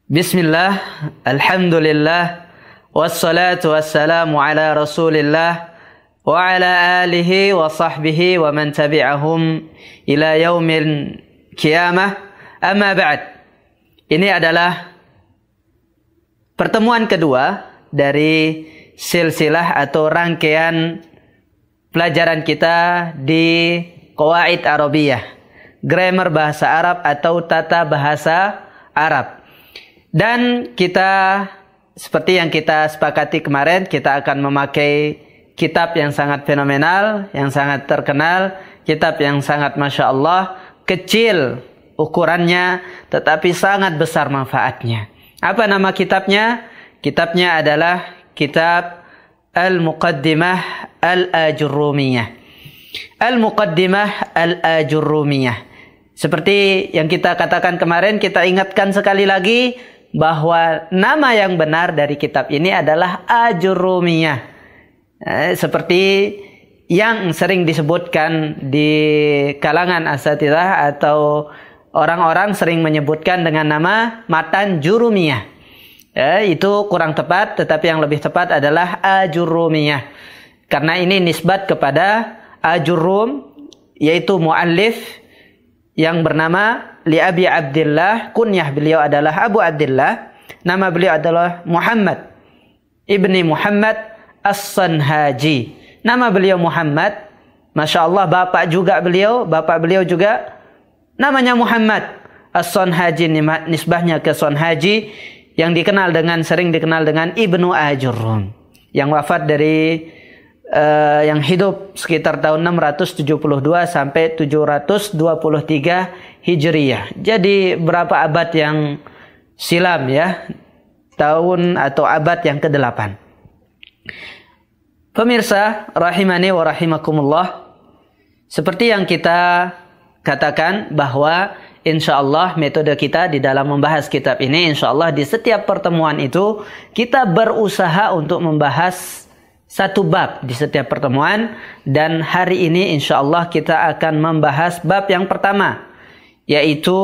Bismillah, alhamdulillah, wassalatu wassalamu ala rasulillah, wa ala alihi wa sahbihi wa man tabi'ahum ila yaumil qiyamah. Amma ba'd. Ini adalah pertemuan kedua dari silsilah atau rangkaian pelajaran kita di Qawaid Arabiyah, grammar bahasa Arab atau tata bahasa Arab. Dan kita, seperti yang kita sepakati kemarin, kita akan memakai kitab yang sangat fenomenal, yang sangat terkenal, kitab yang sangat Masya Allah, kecil ukurannya, tetapi sangat besar manfaatnya. Apa nama kitabnya? Kitabnya adalah kitab Al-Muqaddimah Al-Ajurrumiyah. Al-Muqaddimah Al-Ajurrumiyah. Seperti yang kita katakan kemarin, kita ingatkan sekali lagi, bahwa nama yang benar dari kitab ini adalah Ajurrumiyah. Seperti yang sering disebutkan di kalangan asatidzah atau orang-orang sering menyebutkan dengan nama Matan Jurumiyah. Itu kurang tepat, tetapi yang lebih tepat adalah Ajurrumiyah. Karena ini nisbat kepada Ajurrum, yaitu muallif yang bernama Li Abi Abdillah, kunyah beliau adalah Abu Abdillah, nama beliau adalah Muhammad ibni Muhammad As-Sanhaji. Nama beliau Muhammad, Masya Allah, bapak beliau juga namanya Muhammad As-Sanhaji, nisbahnya ke Sanhaji, yang sering dikenal dengan Ibnu Ajurrum, yang wafat dari yang hidup sekitar tahun 672 sampai 723 Hijriyah. Jadi berapa abad yang silam ya, tahun atau abad yang ke-8. Pemirsa rahimani wa rahimakumullah, seperti yang kita katakan bahwa insyaallah metode kita di dalam membahas kitab ini, insyaallah di setiap pertemuan itu kita berusaha untuk membahas satu bab di setiap pertemuan, dan hari ini insyaallah kita akan membahas bab yang pertama, yaitu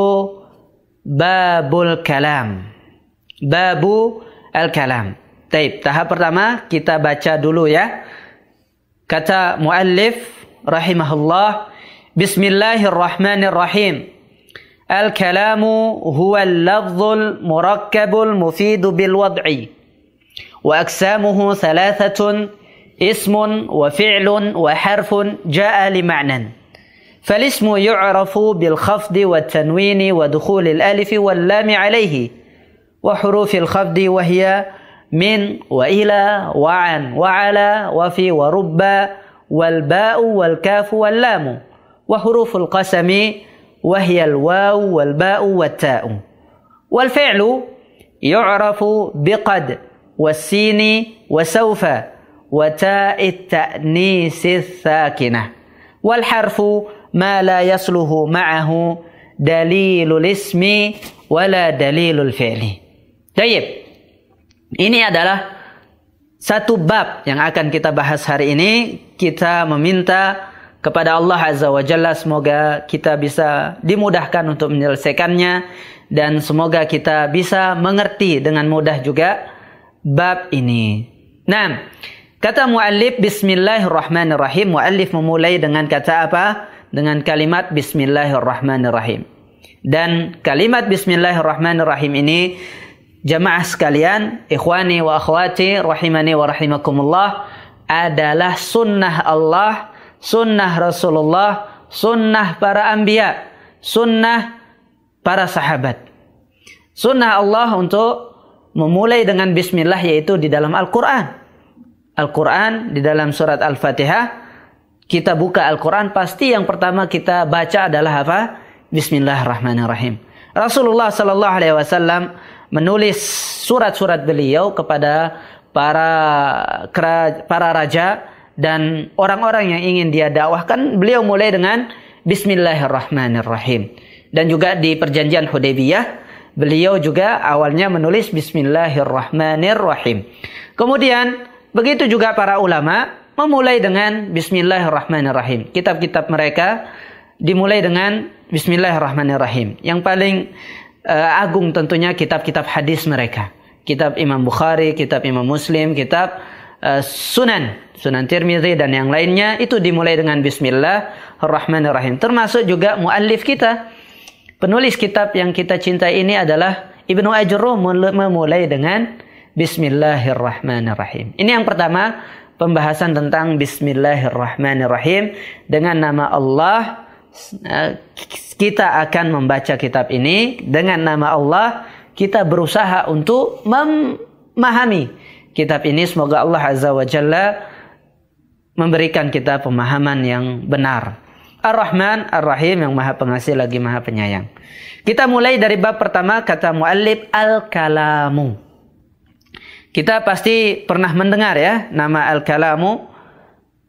babul kalam. Babu al-kalam. Baik, tahap pertama kita baca dulu ya. Kata muallif rahimahullah, Bismillahirrahmanirrahim. Al-kalamu huwa al-lafzul murakkabul mufidu bil wad'i. وأقسامه ثلاثة: اسم وفعل وحرف جاء لمعنى. فالاسم يعرف بالخفض والتنوين ودخول الألف واللام عليه، وحروف الخفض وهي من وإلى وعن وعلى وفي ورب والباء والكاف واللام، وحروف القسم وهي الواو والباء والتاء. والفعل يعرف بقد والسين وسوف وتاء التأنيث الساكنة. والحرف ما لا يصله معه دليل الاسم ولا دليل الفعل. Baik. Ini adalah satu bab yang akan kita bahas hari ini. Kita meminta kepada Allah Azza wa Jalla semoga kita bisa dimudahkan untuk menyelesaikannya, dan semoga kita bisa mengerti dengan mudah juga bab ini. Nah, kata muallif Bismillahirrahmanirrahim. Muallif memulai dengan kata apa? Dengan kalimat Bismillahirrahmanirrahim. Dan kalimat Bismillahirrahmanirrahim ini, jamaah sekalian, ikhwani wa akhwati rahimani wa rahimakumullah, adalah sunnah Allah, sunnah Rasulullah, sunnah para anbiya, sunnah para sahabat. Sunnah Allah untuk memulai dengan bismillah, yaitu di dalam Al-Quran. Al-Quran di dalam surat Al-Fatihah, kita buka Al-Quran, pasti yang pertama kita baca adalah apa? Bismillahirrahmanirrahim. Rasulullah sallallahu alaihi wasallam menulis surat-surat beliau kepada para raja dan orang-orang yang ingin dia dakwahkan, beliau mulai dengan Bismillahirrahmanirrahim. Dan juga di perjanjian Hudaybiyah, beliau juga awalnya menulis Bismillahirrahmanirrahim. Kemudian begitu juga para ulama memulai dengan Bismillahirrahmanirrahim. Kitab-kitab mereka dimulai dengan Bismillahirrahmanirrahim. Yang paling agung tentunya kitab-kitab hadis mereka. Kitab Imam Bukhari, kitab Imam Muslim, kitab Sunan Tirmidzi dan yang lainnya itu dimulai dengan Bismillahirrahmanirrahim. Termasuk juga muallif kita, penulis kitab yang kita cintai ini adalah Ibnu Ajurruh, memulai dengan Bismillahirrahmanirrahim. Ini yang pertama, pembahasan tentang Bismillahirrahmanirrahim. Dengan nama Allah kita akan membaca kitab ini. Dengan nama Allah kita berusaha untuk memahami kitab ini. Semoga Allah Azza wa Jalla memberikan kita pemahaman yang benar. Ar-Rahman Ar-Rahim, yang maha pengasih lagi maha penyayang. Kita mulai dari bab pertama, kata muallif al-kalamu. Kita pasti pernah mendengar ya nama al-kalamu.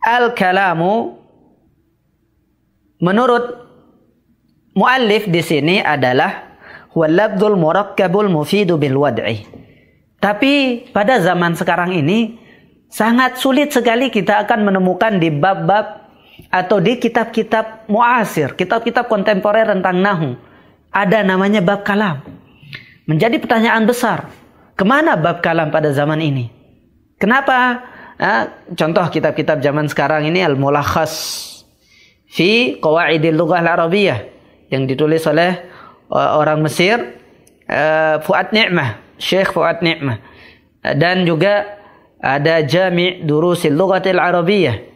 Al-kalamu menurut muallif di sini adalah huwa lafdzul murakkabul mufidu bil wad'i. Tapi pada zaman sekarang ini sangat sulit sekali kita akan menemukan di bab-bab atau di kitab-kitab muasir, kitab-kitab kontemporer tentang nahwu, ada namanya bab kalam. Menjadi pertanyaan besar, kemana bab kalam pada zaman ini? Kenapa? Contoh kitab-kitab zaman sekarang ini Al-Mulakhas fi Qawaidil Lughah Al-Arabiyyah yang ditulis oleh orang Mesir, Fuad Ni'mah, Syekh Fuad Ni'mah. Dan juga ada Jami' Durusil Lughatil Arabiyyah,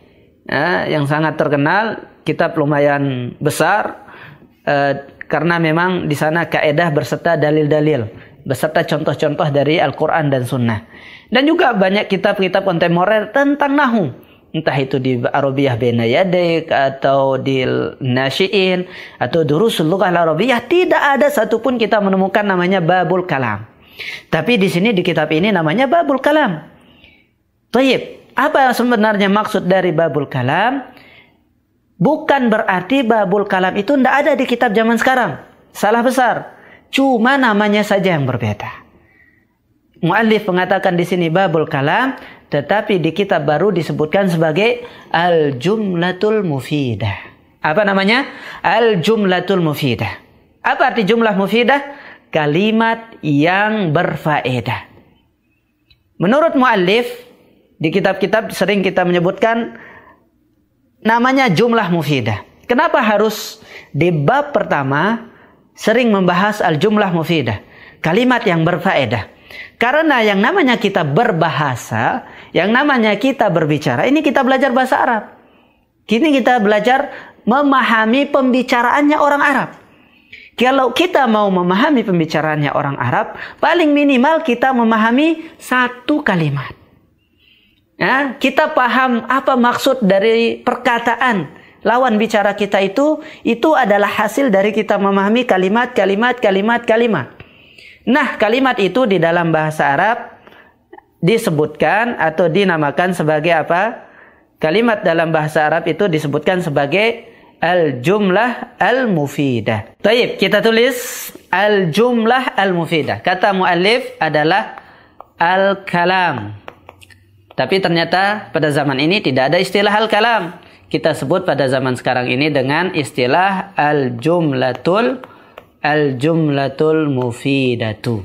yang sangat terkenal, kitab lumayan besar, karena memang di sana kaidah berserta dalil-dalil, beserta contoh-contoh dari Al-Quran dan Sunnah. Dan juga banyak kitab-kitab kontemporer tentang nahwu, entah itu di Arabiyah Baina Yadik atau di Nasyi'in atau Durusul Lughah Al-Arabiyyah. Tidak ada satupun kita menemukan namanya babul kalam. Tapi di sini di kitab ini namanya babul kalam. Tayyib, apa sebenarnya maksud dari babul kalam? Bukan berarti babul kalam itu tidak ada di kitab zaman sekarang. Salah besar. Cuma namanya saja yang berbeda. Muallif mengatakan di sini babul kalam, tetapi di kitab baru disebutkan sebagai al-jumlatul mufidah. Apa namanya? Al-jumlatul mufidah. Apa arti jumlah mufidah? Kalimat yang berfaedah. Menurut muallif, di kitab-kitab sering kita menyebutkan namanya jumlah mufidah. Kenapa harus di bab pertama sering membahas al-jumlah mufidah, kalimat yang berfaedah? Karena yang namanya kita berbahasa, yang namanya kita berbicara, ini kita belajar bahasa Arab. Kini kita belajar memahami pembicaraannya orang Arab. Kalau kita mau memahami pembicaraannya orang Arab, paling minimal kita memahami satu kalimat. Ya, kita paham apa maksud dari perkataan lawan bicara kita itu adalah hasil dari kita memahami kalimat. Nah, kalimat itu di dalam bahasa Arab disebutkan atau dinamakan sebagai apa? Kalimat dalam bahasa Arab itu disebutkan sebagai al-jumlah al-mufidah. Baik, kita tulis al-jumlah al-mufidah. Kata muallif adalah al-kalam. Tapi ternyata pada zaman ini tidak ada istilah al-kalam. Kita sebut pada zaman sekarang ini dengan istilah al-jumlatul mufidatu.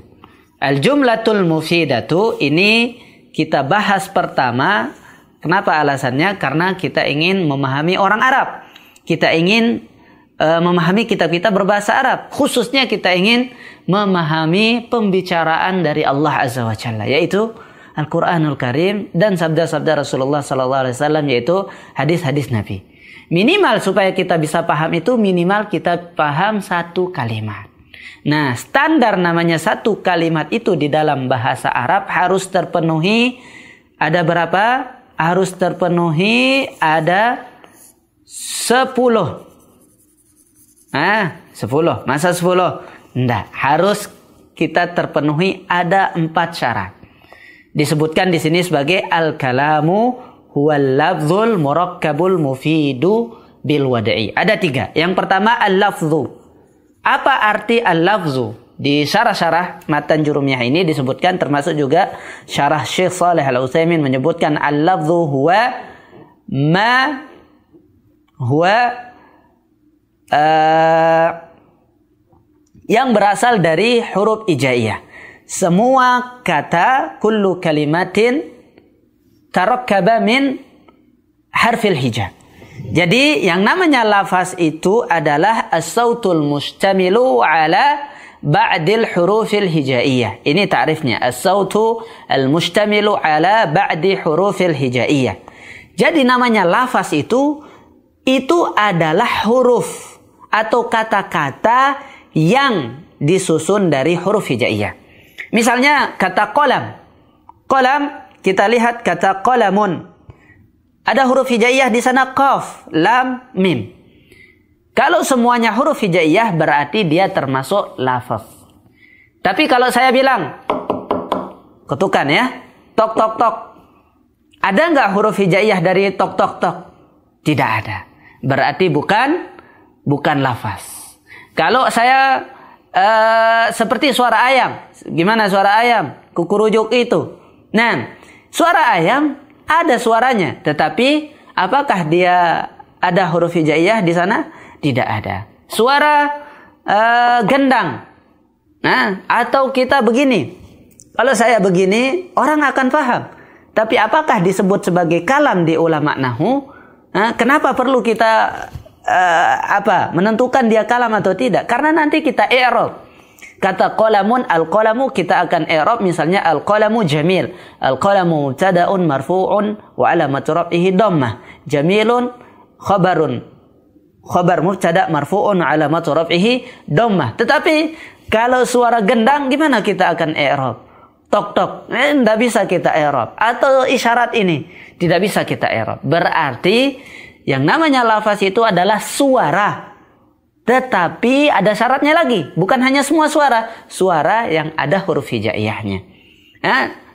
Al-jumlatul mufidatu ini kita bahas pertama. Kenapa alasannya? Karena kita ingin memahami orang Arab. Kita ingin memahami kitab-kitab berbahasa Arab. Khususnya kita ingin memahami pembicaraan dari Allah Azza wa Jalla, yaitu Al-Quranul Karim dan sabda-sabda Rasulullah SAW, yaitu hadis-hadis Nabi. Minimal supaya kita bisa paham itu, minimal kita paham satu kalimat. Nah, standar namanya satu kalimat itu di dalam bahasa Arab harus terpenuhi. Ada berapa? Harus terpenuhi ada 10. 10. Masa 10? Tidak. Harus kita terpenuhi ada 4 syarat. Disebutkan di sini sebagai al-kalamu huwal lafzul murakkabul mufidu bil wad'i. Ada 3. Yang pertama al-lafzu. Apa arti al-lafzu? Di syarah-syarah matan Jurumiyah ini disebutkan, termasuk juga syarah Syekh Shalih Al-Utsaimin menyebutkan al-lafzu huwa ma huwa yang berasal dari huruf hijaiyah. Semua kata kullu kalimatin tarakkaba min harfil hija. Jadi yang namanya lafaz itu adalah as-sautul mustamilu ala ba'dil hurufil hijaiyah. Ini ta'rifnya, as-sautu al-mustamilu ala ba'di hurufil hijaiyah. Jadi namanya lafaz itu adalah huruf atau kata-kata yang disusun dari huruf hijaiyah. Misalnya kata qalam. Qalam, kita lihat kata qalamun. Ada huruf hijaiyah di sana qaf, lam, mim. Kalau semuanya huruf hijaiyah berarti dia termasuk lafaz. Tapi kalau saya bilang ketukan ya, tok tok tok. Ada nggak huruf hijaiyah dari tok tok tok? Tidak ada. Berarti bukan lafaz. Kalau saya seperti suara ayam. Gimana suara ayam? Kukurujuk itu. Nah, suara ayam ada suaranya, tetapi apakah dia ada huruf hijaiyah di sana? Tidak ada. Suara gendang. Nah, atau kita begini. Kalau saya begini, orang akan paham. Tapi apakah disebut sebagai kalam di ulama nahwu? Nah, kenapa perlu kita menentukan dia kalam atau tidak? Karena nanti kita i'rab. Kata qalamun, al-qalamu kita akan i'rab misalnya al-qalamu jamil. Al-qalamu mubtada'un marfu'un wa alamat raf'ihi dhammah. Jamilun khabar mubtada' marfu'un wa alamat raf'ihi dhammah. Tetapi kalau suara gendang gimana kita akan i'rab? Tok tok, tidak bisa kita i'rab. Atau isyarat ini tidak bisa kita i'rab. Berarti yang namanya lafaz itu adalah suara. Tetapi ada syaratnya lagi. Bukan hanya semua suara. Suara yang ada huruf hijaiyahnya.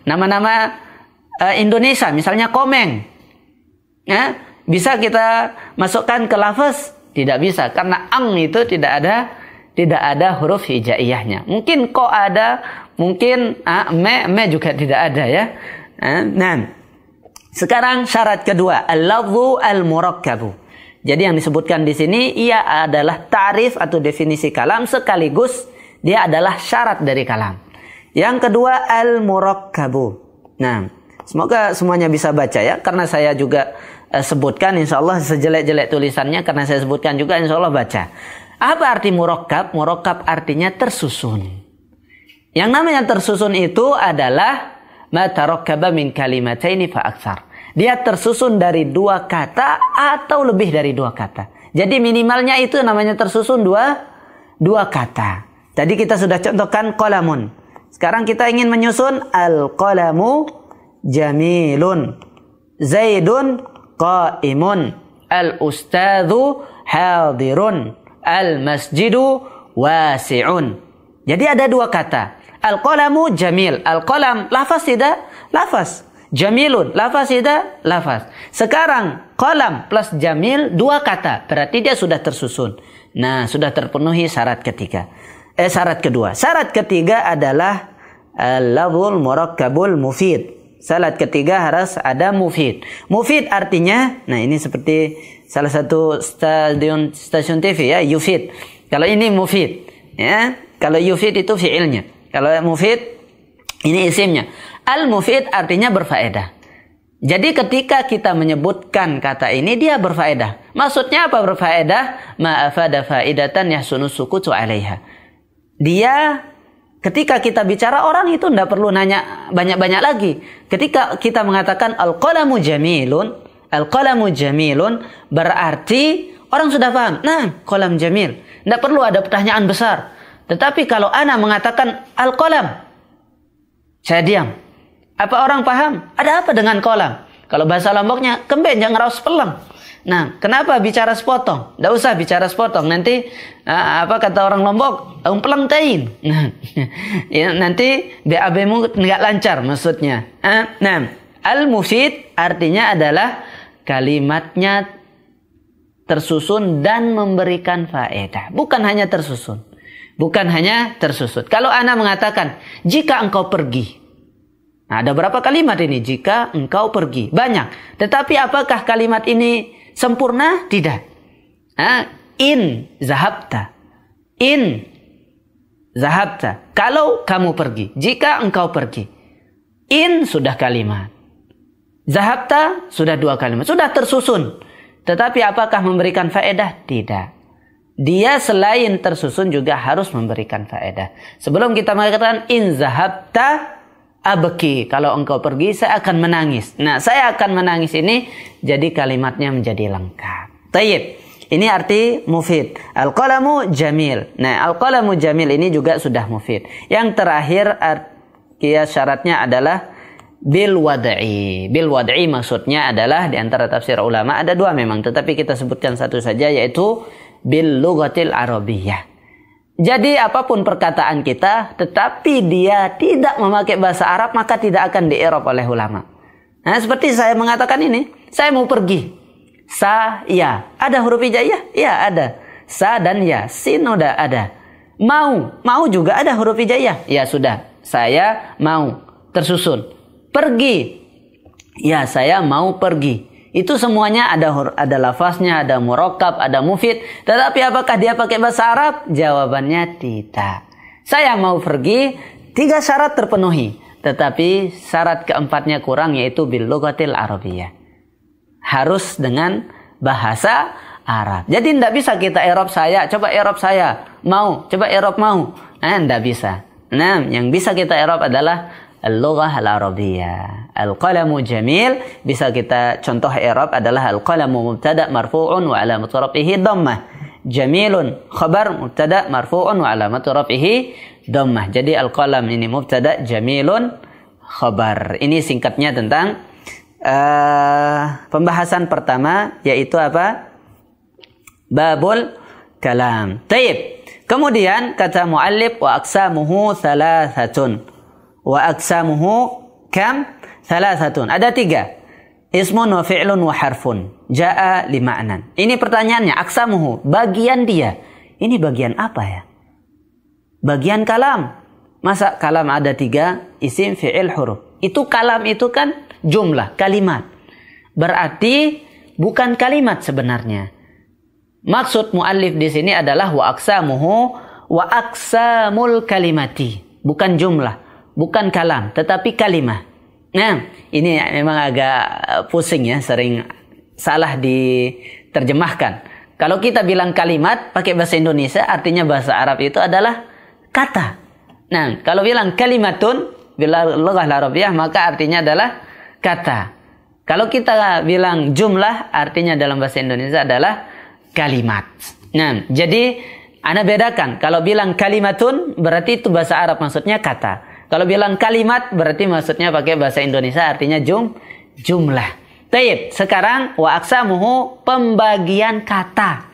Nama-nama Indonesia. Misalnya komeng. Bisa kita masukkan ke lafaz? Tidak bisa. Karena ang itu tidak ada huruf hijaiyahnya. Mungkin ko ada. Mungkin me juga tidak ada ya. Nah, sekarang syarat kedua. Al-lafzu al-murakkabu. Jadi yang disebutkan di sini ia adalah ta'rif atau definisi kalam sekaligus dia adalah syarat dari kalam. Yang kedua al-murakkabu. Nah, semoga semuanya bisa baca ya karena saya juga sebutkan insyaallah sejelek-jelek tulisannya karena saya sebutkan juga insyaallah baca. Apa arti murakkab? Murakkab artinya tersusun. Yang namanya tersusun itu adalah ma tarakkaba min kalimataini fa aktsar. Dia tersusun dari dua kata atau lebih dari dua kata. Jadi minimalnya itu namanya tersusun dua kata. Tadi kita sudah contohkan qalamun. Sekarang kita ingin menyusun al-qalamu jamilun. Zaidun qaimun. Al-ustadzu hadirun. Al-masjidu wasi'un. Jadi ada dua kata. Al-qalamu jamil. Al-qalam lafaz tidak? Lafaz. Jamilun, lafaz tidak? Lafaz. Sekarang, qalam plus jamil, dua kata. Berarti dia sudah tersusun. Nah, sudah terpenuhi syarat ketiga. Syarat kedua. Syarat ketiga adalah lafzul murakkabul mufid. Syarat ketiga harus ada mufid. Mufid artinya, nah ini seperti salah satu stasiun TV ya, yufid. Kalau ini mufid. Ya, kalau yufid itu fi'ilnya. Kalau mufid, ini isimnya. Al-mufid artinya berfaedah. Jadi ketika kita menyebutkan kata ini dia berfaedah. Maksudnya apa berfaedah? Ma'afada faidatan yahsunu sukutu 'alaiha. Dia ketika kita bicara orang itu tidak perlu nanya banyak-banyak lagi. Ketika kita mengatakan al-qalamu jamilun berarti orang sudah paham. Nah, qalam jamil. Tidak perlu ada pertanyaan besar. Tetapi kalau ana mengatakan al-qalam, saya diam. Apa orang paham? Ada apa dengan kolam? Kalau bahasa Lomboknya, kemben jangan raus pelang. Nah, kenapa bicara sepotong? Tidak usah bicara sepotong. Nanti, apa kata orang Lombok? Pelang tain. Nah, ya, nanti BAB-mu nggak lancar maksudnya. Nah, al-mufid artinya adalah kalimatnya tersusun dan memberikan faedah. Bukan hanya tersusun. Kalau ana mengatakan, jika engkau pergi. Nah, ada berapa kalimat ini? Jika engkau pergi. Banyak. Tetapi apakah kalimat ini sempurna? Tidak. In zahabta. In Zahabta, kalau kamu pergi, jika engkau pergi. In sudah kalimat. Zahabta sudah 2 kalimat, sudah tersusun. Tetapi apakah memberikan faedah? Tidak. Dia selain tersusun juga harus memberikan faedah. Sebelum kita mengatakan in zahabta abki, kalau engkau pergi saya akan menangis. Nah, saya akan menangis ini jadi kalimatnya menjadi lengkap. Tayyib. Ini arti mufid. Al-qalamu jamil. Nah, al-qalamu jamil ini juga sudah mufid. Yang terakhir syaratnya adalah bil wad'i. Bil wad'i maksudnya adalah di antara tafsir ulama ada 2 memang, tetapi kita sebutkan satu saja, yaitu bil lughatil arabiyyah. Jadi apapun perkataan kita tetapi dia tidak memakai bahasa Arab, maka tidak akan di-i'rab oleh ulama. Nah, seperti saya mengatakan ini, saya mau pergi. Sa, ya. Ada huruf hijaiyah? Ya, ada. Sa dan ya. Sin udah ada. Mau juga ada huruf hijaiyah? Ya, sudah. Saya mau. Tersusun. Pergi. Ya, saya mau pergi. Itu semuanya ada lafaznya, ada murakkab, ada mufid. Tetapi apakah dia pakai bahasa Arab? Jawabannya tidak. Saya mau pergi, 3 syarat terpenuhi. Tetapi syarat keempatnya kurang, yaitu bil lughatil arabiyyah. Harus dengan bahasa Arab. Jadi tidak bisa kita i'rab saya, coba i'rab saya, mau, coba i'rab mau. Nah, tidak bisa. Nah, yang bisa kita i'rab adalah al-lughah al-arabiyyah. Al-qalamu jamil, bisa kita contoh i'rab adalah al-qalamu mubtada marfu'un wa alamatu raf'ihi dhammah. Jamilun khabar mubtada marfu'un wa alamatu raf'ihi dhammah. Jadi al-qalam ini mubtada, jamilun khabar. Ini singkatnya tentang pembahasan pertama, yaitu apa? Babul kalam. Taib. Kemudian kata muallif wa aqsamuhu thalathatun. Wa aqsamuhu kam? Thalathatun. Ada 3. Ismun wa fi'lun wa harfun. Ja'a li ma'nan. Ini pertanyaannya, aqsamuhu, bagian dia. Ini bagian apa ya? Bagian kalam. Masa kalam ada 3? Isim, fi'il, huruf. Itu kalam itu kan jumlah, kalimat. Berarti bukan kalimat sebenarnya. Maksud muallif di sini adalah wa aqsamuhu wa aqsamul kalimati. Bukan jumlah, bukan kalam, tetapi kalimah. Nah, ini memang agak pusing ya, sering salah diterjemahkan. Kalau kita bilang kalimat pakai bahasa Indonesia, artinya bahasa Arab itu adalah kata. Nah, kalau bilang kalimatun bila lughah Arabiyyah, maka artinya adalah kata. Kalau kita bilang jumlah, artinya dalam bahasa Indonesia adalah kalimat. Nah, jadi Anda bedakan. Kalau bilang kalimatun, berarti itu bahasa Arab, maksudnya kata. Kalau bilang kalimat, berarti maksudnya pakai bahasa Indonesia, artinya jumlah. Taib. Sekarang wa aqsamuhu, pembagian kata.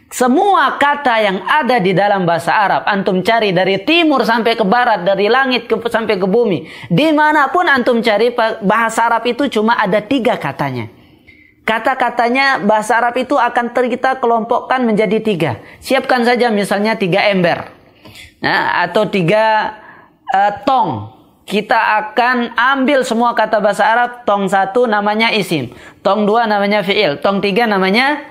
Semua kata yang ada di dalam bahasa Arab, antum cari dari timur sampai ke barat, dari langit sampai ke bumi. Dimanapun antum cari, bahasa Arab itu cuma ada 3 katanya. Kata-katanya bahasa Arab itu akan kita kelompokkan menjadi 3. Siapkan saja misalnya 3 ember. Nah, atau 3 tong. Kita akan ambil semua kata bahasa Arab. Tong 1 namanya isim. Tong 2 namanya fi'il. Tong 3 namanya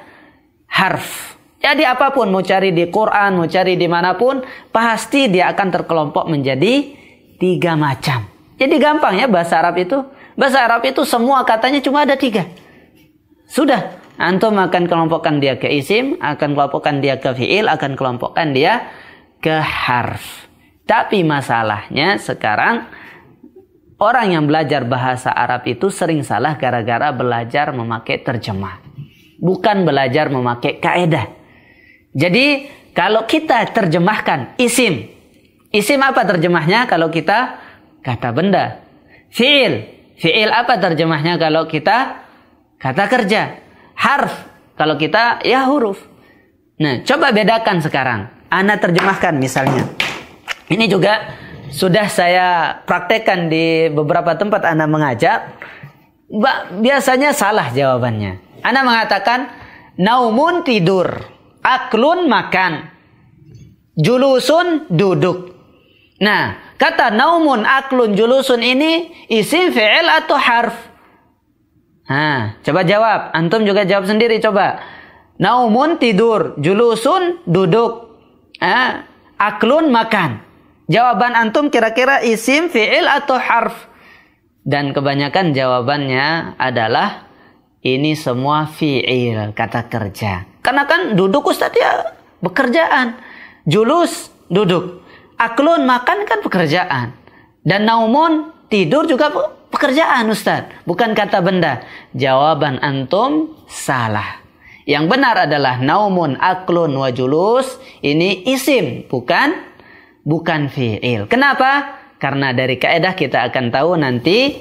harf. Jadi apapun, mau cari di Quran, mau cari dimanapun, pasti dia akan terkelompok menjadi 3 macam. Jadi gampang ya bahasa Arab itu. Bahasa Arab itu semua katanya cuma ada 3. Sudah, antum akan kelompokkan dia ke isim, akan kelompokkan dia ke fi'il, akan kelompokkan dia ke harf. Tapi masalahnya sekarang orang yang belajar bahasa Arab itu sering salah gara-gara belajar memakai terjemah. Bukan belajar memakai kaedah. Jadi kalau kita terjemahkan isim. Isim apa terjemahnya kalau kita kata benda? Fi'il. Fi'il apa terjemahnya kalau kita kata kerja? Harf. Kalau kita ya huruf. Nah, coba bedakan sekarang. Ana terjemahkan misalnya. Ini juga sudah saya praktekkan di beberapa tempat Ana mengajak. Biasanya salah jawabannya. Ana mengatakan naumun tidur, aklun makan, julusun duduk. Nah, kata naumun, aklun, julusun ini isim, fi'il atau harf? Nah, coba jawab. Antum juga jawab sendiri coba. Naumun tidur, julusun duduk, aklun makan. Jawaban antum kira-kira isim, fi'il atau harf? Dan kebanyakan jawabannya adalah ini semua fi'il, kata kerja. Karena kan duduk Ustaz ya pekerjaan. Julus, duduk. Aklun, makan kan pekerjaan. Dan naumun, tidur juga pekerjaan Ustaz. Bukan kata benda. Jawaban antum salah. Yang benar adalah naumun, aklun, wa julus. Ini isim, bukan fi'il. Kenapa? Karena dari kaidah kita akan tahu nanti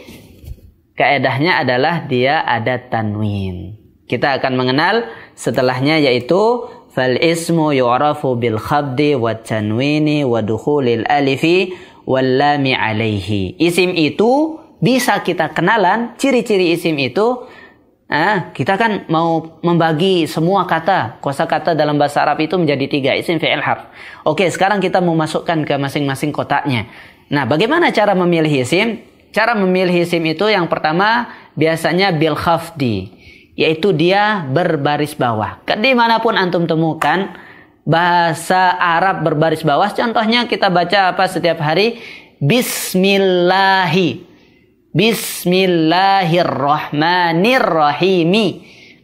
kaidahnya adalah dia ada tanwin. Kita akan mengenal setelahnya yaitu fal ismu yu'rafu bil khabdi wat tanwini wa dukhulil alifi wal lami alaihi. Isim itu bisa kita kenalan, ciri-ciri isim itu. Kita kan mau membagi semua kata, kosakata dalam bahasa Arab itu menjadi 3, isim, fi'il, harf. Oke, sekarang kita mau masukkan ke masing-masing kotaknya. Nah, bagaimana cara memilih isim? Cara memilih isim itu yang pertama biasanya bil khafdi, yaitu dia berbaris bawah. Dimanapun antum temukan bahasa Arab berbaris bawah, contohnya kita baca apa setiap hari? Bismillahi. Bismillahirrahmanirrahimi.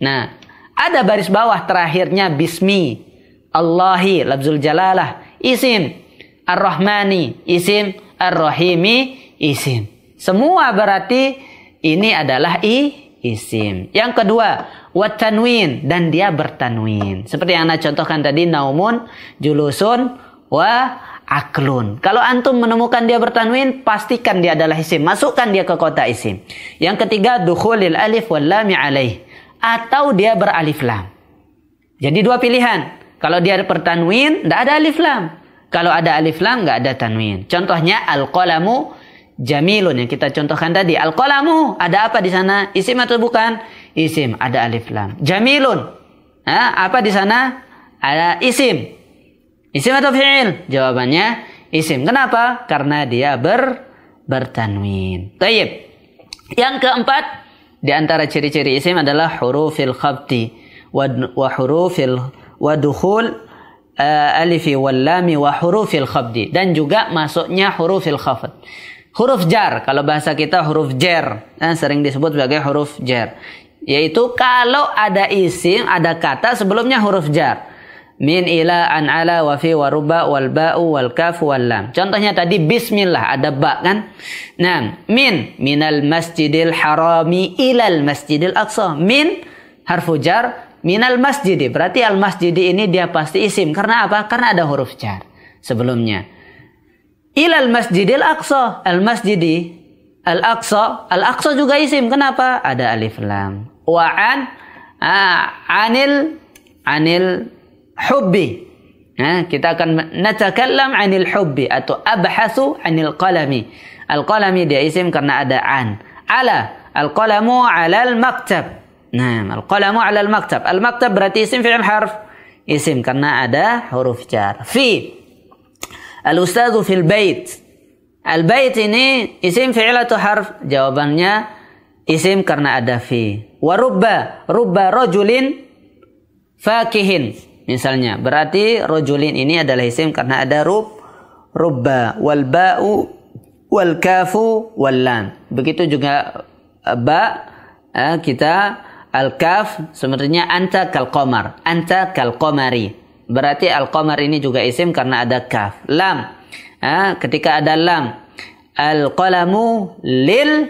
Nah, ada baris bawah terakhirnya bismi. Allahi, lafzul jalalah, isim. Ar-Rahmani, isim. Ar-Rahimi, isim. Semua berarti ini adalah isim. Yang kedua, wat tanwin, dan dia bertanwin. Seperti yang Anda contohkan tadi, naumun, julusun, wa aklun. Kalau antum menemukan dia bertanwin, pastikan dia adalah isim. Masukkan dia ke kotak isim. Yang ketiga, dukhulil alif wal lami alaih. Atau dia beralif lam. Jadi 2 pilihan. Kalau dia bertanwin, tidak ada alif lam. Kalau ada alif lam, nggak ada tanwin. Contohnya, al-qalamu jamilun. Yang kita contohkan tadi. Al-qalamu, ada apa di sana? Isim atau bukan? Isim, ada alif lam. Jamilun. Apa di sana? Ada isim. Isim atau fi'il? Jawabannya isim. Kenapa? Karena dia bertanwin. Tayyib. Yang keempat, di antara ciri-ciri isim adalah hurufil khabti wa hurufil wa dukhul alifi wal lami wa hurufil khabdi, dan juga masuknya hurufil khafd. Huruf jar, kalau bahasa kita huruf jar, sering disebut sebagai huruf jar. Yaitu kalau ada isim, ada kata sebelumnya huruf jar. Min, ila, an, ala, wa fi, wa ruba, wal ba'u, wal kaf, wal lam. Contohnya tadi bismillah, ada ba kan? Nah, minal masjidil harami ilal masjidil aqsa. Min, harfu jar, minal masjidi. Berarti al masjidi ini dia pasti isim. Karena apa? Karena ada huruf jar sebelumnya. Ilal masjidil aqsa. Al masjidi, al aqsa. Al aqsa juga isim. Kenapa? Ada alif lam. Wa anil hubbi. Kita akan natakallam anil hubbi atau abhasu anil qalami. Al-qalami dia isim karena ada an. Ala, al-qalamu ala al-maktab. Nah, al-qalamu ala al-maktab. Al-maktab berarti isim fi'il harf. Isim karena ada huruf jar. Fi, al-ustadzu fil bait. Al-bait ini isim fi'il atau harf? Jawabannya isim karena ada fi. Wa rubba rajulin fakihin. Misalnya, berarti rojulin ini adalah isim karena ada rubba, wal ba'u, wal kafu, wal lam. Begitu juga ba, kita al-kaf, sebenarnya anta kal qamar, anta kal qamari. Berarti al-qamar ini juga isim karena ada kaf. Lam, ketika ada lam, al-qalamu lil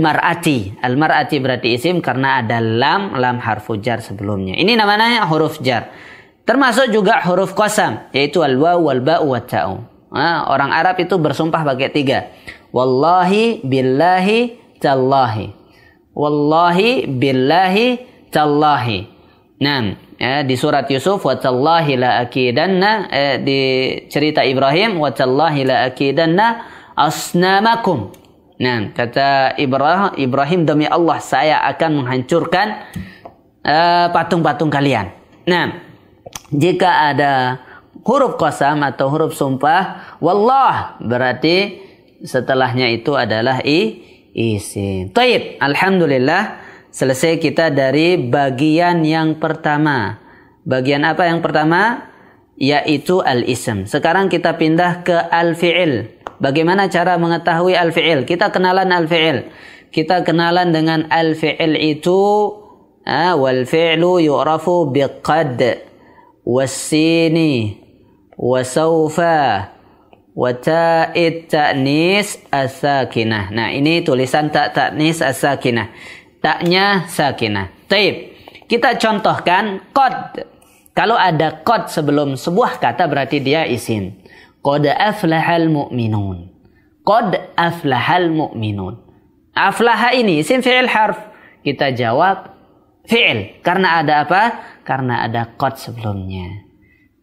mar'ati. Al-mar'ati berarti isim karena ada lam harfu jar sebelumnya. Ini namanya huruf jar. Termasuk juga huruf qasam, yaitu al-waw, wal ba'u, wat ta'u. Orang Arab itu bersumpah pakai 3. Wallahi, billahi, tallahi. Wallahi, billahi, tallahi. Nah, di surat Yusuf, wa tallahi la akidanna, di cerita Ibrahim, wa tallahi la akidanna asnamakum. Nah, kata Ibrahim, demi Allah saya akan menghancurkan patung-patung kalian. Nah, jika ada huruf qasam atau huruf sumpah, wallah, berarti setelahnya itu adalah isim. Taib, alhamdulillah selesai kita dari bagian yang pertama. Bagian apa yang pertama? yaitu al-ism. Sekarang kita pindah ke al-fi'il. Bagaimana cara mengetahui al-fi'il? Kita kenalan al-fi'il. Kita kenalan dengan al-fi'il itu wal fi'lu yu'rafu biqad was-sini wa sawfa wa ta'id ta'nis as-sakinah. Nah, ini tulisan ta'nis as-sakinah. Ta'nya sakinah. Taib. Kita contohkan qad. Kalau ada qad sebelum sebuah kata berarti dia isim. Qad aflahal mu'minun. Qad aflahal mu'minun. Aflaha ini isim fi'il harf. Kita jawab fi'il. Karena ada apa? Karena ada qad sebelumnya.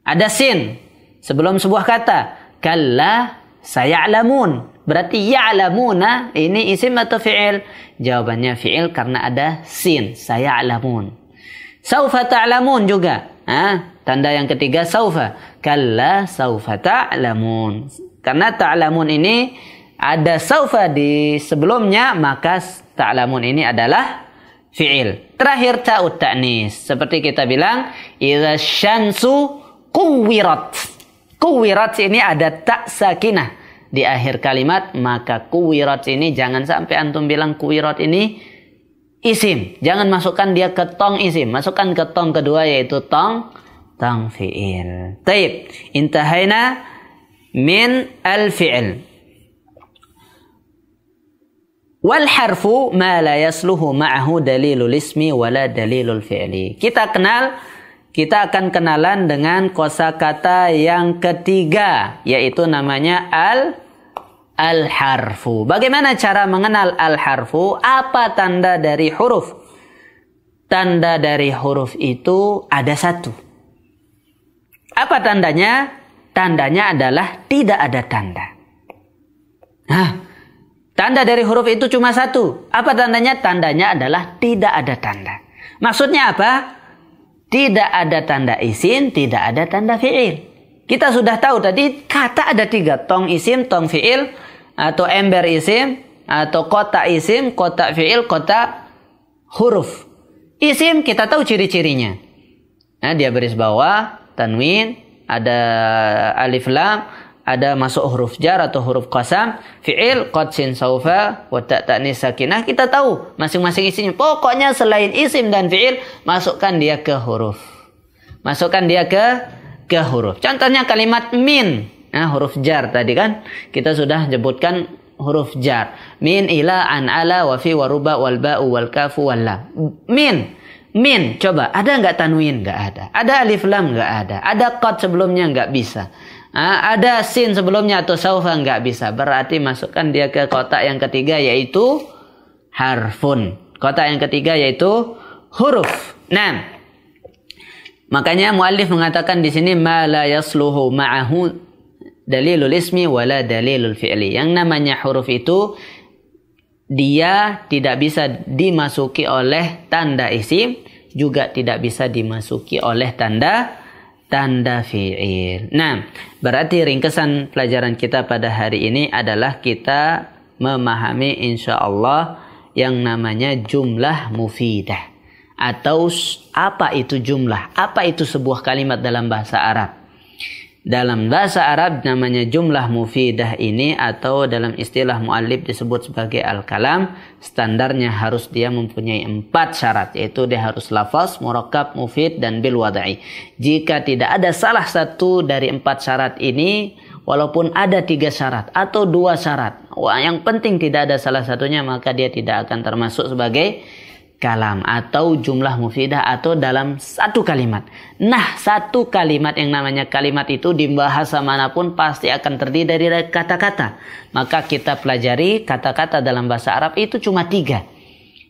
Ada sin sebelum sebuah kata. Kalla saya'lamun. Berarti ya'lamuna ini isim atau fi'il? Jawabannya fi'il karena ada sin. Saya'lamun. Saufa ta'lamun juga. Tanda yang ketiga saufa. Kalla saufa ta'lamun. Karena ta'lamun ini ada saufa di sebelumnya, maka ta'lamun ini adalah fi'il. Terakhir ta'ut ta'nis. Seperti kita bilang, idza syamsu kuwirat. Kuwirat ini ada ta' sakinah di akhir kalimat, maka kuwirat ini jangan sampai antum bilang kuwirat ini isim. Jangan masukkan dia ke tong isim. Masukkan ke tong kedua yaitu tong fi'il. Taib. Intahaina min al-fi'il. Wal harfu ma la yasluhu ma'ahu dalilul ismi wala dalilul fi'li. Kita akan kenalan dengan kosakata yang ketiga, yaitu namanya al-harfu. Bagaimana cara mengenal al-harfu? Apa tanda dari huruf? Tanda dari huruf itu ada satu. Apa tandanya? Tandanya adalah tidak ada tanda. Tanda dari huruf itu cuma satu. Apa tandanya? Tandanya adalah tidak ada tanda. Maksudnya apa? Tidak ada tanda isim, tidak ada tanda fi'il. Kita sudah tahu tadi kata ada tiga. Tong isim, tong fi'il, atau ember isim, atau kotak isim, kotak fi'il, kotak huruf. Isim kita tahu ciri-cirinya. Dia baris bawah, tanwin, ada alif lam, ada masuk huruf jar atau huruf qasam. Fi'il, qad, sin, saufa, wa ta' ta'nis sakinah. Kita tahu masing-masing isinya. Pokoknya selain isim dan fi'il, masukkan dia ke huruf. Masukkan dia ke huruf. Contohnya kalimat min. Huruf jar tadi kan. Kita sudah sebutkan huruf jar. Min, ila, an, ala, wa fi, wa ruba, wal ba'u, wal kafu, wal lam. Min. Coba, ada nggak tanwin? Nggak ada. Ada alif lam? Nggak ada. Ada qad sebelumnya? Nggak bisa. Ada sin sebelumnya atau saufa? Nggak bisa. Berarti masukkan dia ke kotak yang ketiga yaitu harfun. Kotak yang ketiga yaitu huruf. Nah, makanya muallif mengatakan di sini ma la yasluhu ma'ahu dalilul ismi wala dalilul fi'li. Yang namanya huruf itu dia tidak bisa dimasuki oleh tanda isim, juga tidak bisa dimasuki oleh tanda fi'il. Nah, berarti ringkesan pelajaran kita pada hari ini adalah kita memahami insyaallah yang namanya jumlah mufidah. Atau apa itu jumlah? Apa itu sebuah kalimat dalam bahasa Arab? Dalam bahasa Arab namanya jumlah mufidah ini, atau dalam istilah muallif disebut sebagai al-kalam. Standarnya harus dia mempunyai 4 syarat, yaitu dia harus lafaz, murakkab, mufid, dan bil wada'i. Jika tidak ada salah satu dari 4 syarat ini, walaupun ada 3 syarat atau 2 syarat, yang penting tidak ada salah satunya, maka dia tidak akan termasuk sebagai kalam atau jumlah mufidah atau dalam satu kalimat. Nah, satu kalimat yang namanya kalimat itu di bahasa manapun pasti akan terdiri dari kata-kata. Maka kita pelajari kata-kata dalam bahasa Arab itu cuma 3,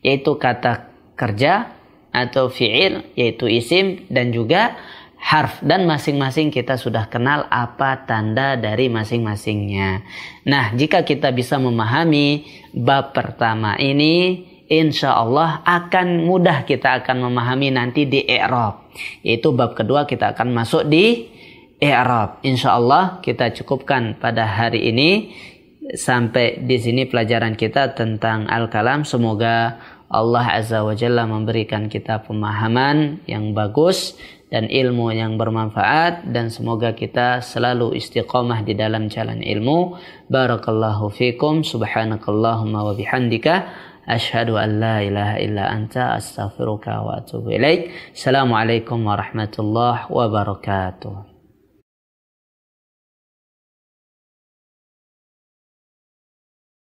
yaitu kata kerja atau fi'il, yaitu isim, dan juga harf. Dan masing-masing kita sudah kenal apa tanda dari masing-masingnya. Nah, jika kita bisa memahami bab pertama ini, insya Allah akan mudah kita akan memahami nanti di i'rab. Yaitu bab kedua kita akan masuk di i'rab. Insya Allah kita cukupkan pada hari ini. Sampai di sini pelajaran kita tentang al-kalam. Semoga Allah Azza wa Jalla memberikan kita pemahaman yang bagus dan ilmu yang bermanfaat, dan semoga kita selalu istiqamah di dalam jalan ilmu. Barakallahu fikum, subhanakallahumma wa bihamdika, asyhadu an la ilaha illa anta, astaghfiruka wa atubu ilaik. Assalamualaikum warahmatullahi wabarakatuh.